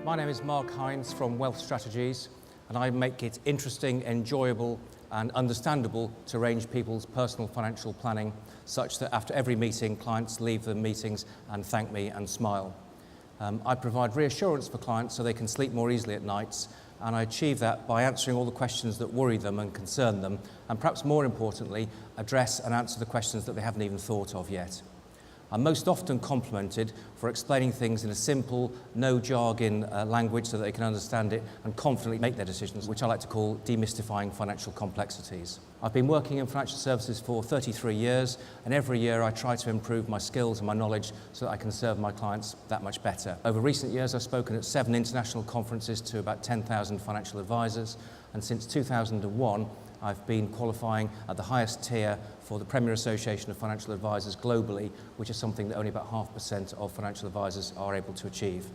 My name is Mark Hynes from Wealth Strategies, and I make it interesting, enjoyable and understandable to arrange people's personal financial planning such that after every meeting, clients leave the meetings and thank me and smile. I provide reassurance for clients so they can sleep more easily at nights, and I achieve that by answering all the questions that worry them and concern them, and perhaps more importantly, address and answer the questions that they haven't even thought of yet. I'm most often complimented for explaining things in a simple, no jargon language so that they can understand it and confidently make their decisions, which I like to call demystifying financial complexities. I've been working in financial services for 33 years, and every year I try to improve my skills and my knowledge so that I can serve my clients that much better. Over recent years, I've spoken at 7 international conferences to about 10,000 financial advisors, and since 2001, I've been qualifying at the highest tier for the Premier Association of Financial Advisors globally, which is something that only about 0.5% of financial advisors are able to achieve.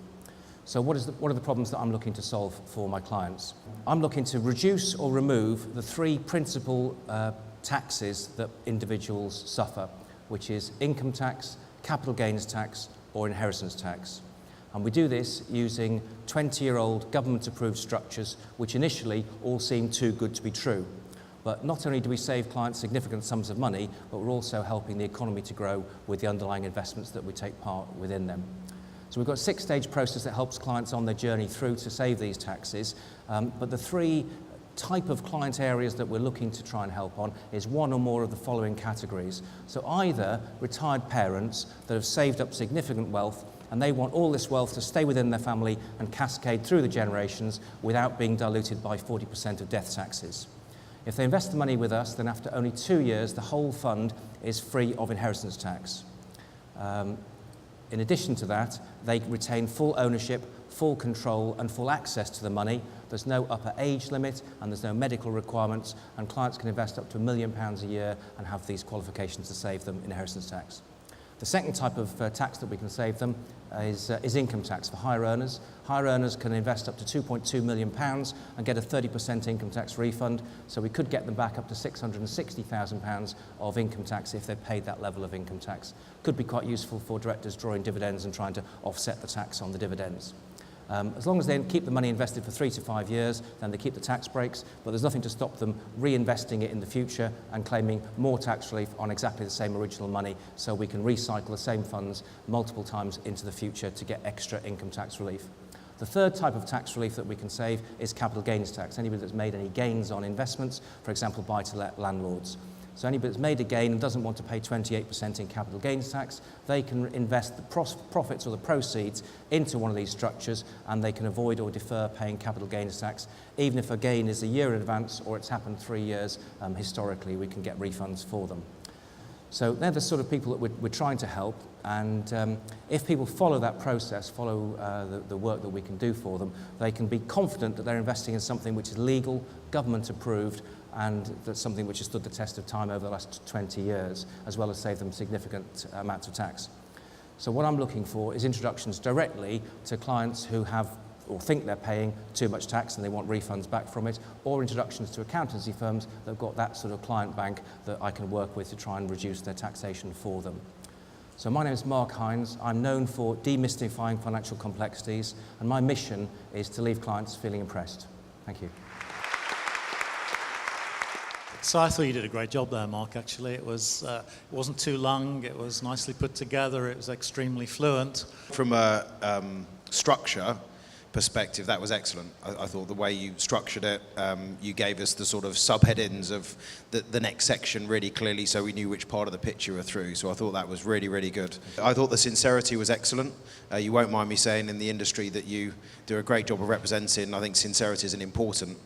So what are the problems that I'm looking to solve for my clients? I'm looking to reduce or remove the 3 principal taxes that individuals suffer, which is income tax, capital gains tax, or inheritance tax. And we do this using 20-year-old government-approved structures, which initially all seem too good to be true. But not only do we save clients significant sums of money, but we're also helping the economy to grow with the underlying investments that we take part within them. So we've got a 6-stage process that helps clients on their journey through to save these taxes. But the 3 type of client areas that we're looking to try and help on is one or more of the following categories. So either retired parents that have saved up significant wealth and they want all this wealth to stay within their family and cascade through the generations without being diluted by 40% of death taxes. If they invest the money with us, then after only 2 years, the whole fund is free of inheritance tax. In addition to that, they retain full ownership, full control and full access to the money. There's no upper age limit and there's no medical requirements, and clients can invest up to £1 million a year and have these qualifications to save them inheritance tax. The second type of tax that we can save them is income tax for higher earners. Higher earners can invest up to £2.2 million and get a 30% income tax refund, so we could get them back up to £660,000 of income tax if they paid that level of income tax. Could be quite useful for directors drawing dividends and trying to offset the tax on the dividends. As long as they keep the money invested for 3 to 5 years, then they keep the tax breaks, but there's nothing to stop them reinvesting it in the future and claiming more tax relief on exactly the same original money, so we can recycle the same funds multiple times into the future to get extra income tax relief. The third type of tax relief that we can save is capital gains tax. Anybody that's made any gains on investments, for example, buy-to-let landlords. So anybody that's made a gain and doesn't want to pay 28% in capital gains tax, they can invest the profits or the proceeds into one of these structures, and they can avoid or defer paying capital gains tax. Even if a gain is a year in advance or it's happened 3 years, historically, we can get refunds for them. So they're the sort of people that we're trying to help, and if people follow that process, follow the work that we can do for them, they can be confident that they're investing in something which is legal, government approved, and that's something which has stood the test of time over the last 20 years, as well as save them significant amounts of tax. So what I'm looking for is introductions directly to clients who have or think they're paying too much tax and they want refunds back from it, or introductions to accountancy firms that have got that sort of client bank that I can work with to try and reduce their taxation for them. So my name is Mark Hynes. I'm known for demystifying financial complexities, and my mission is to leave clients feeling impressed. Thank you. So I thought you did a great job there, Mark, actually. It wasn't too long, it was nicely put together, it was extremely fluent. From a structure perspective, that was excellent. I thought the way you structured it, you gave us the sort of subheadings of the next section really clearly, so we knew which part of the pitch you were through. So I thought that was really, really good. I thought the sincerity was excellent. You won't mind me saying in the industry that you do a great job of representing. I think sincerity is an important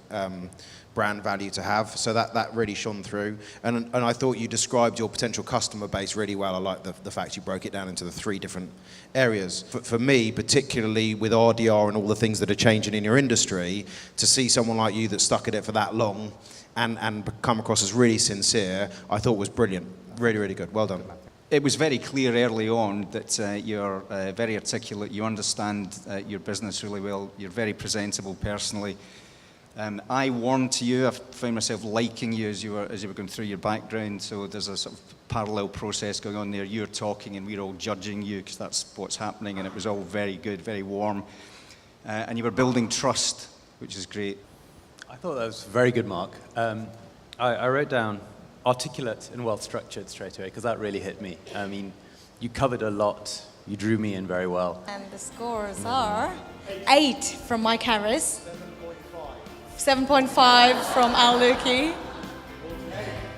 brand value to have, so that really shone through. And I thought you described your potential customer base really well. I like the fact you broke it down into the 3 different areas. For me, particularly with RDR and all the things that are changing in your industry, to see someone like you that's stuck at it for that long and come across as really sincere, I thought was brilliant. Really, really good. Well done. It was very clear early on that you're very articulate, you understand your business really well, you're very presentable personally. I warmed to you. I found myself liking you as you were going through your background. So there's a sort of parallel process going on there. You're talking and we're all judging you because that's what's happening. And it was all very good, very warm. and you were building trust, which is great. I thought that was very good, Mark. I wrote down articulate and well structured straight away because that really hit me. I mean, you covered a lot. You drew me in very well. And the scores are 8 from Mike Harris, 7.5 from Al Lukey,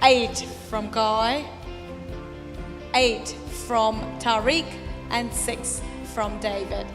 8 from Guy, 8 from Tariq, and 6 from David.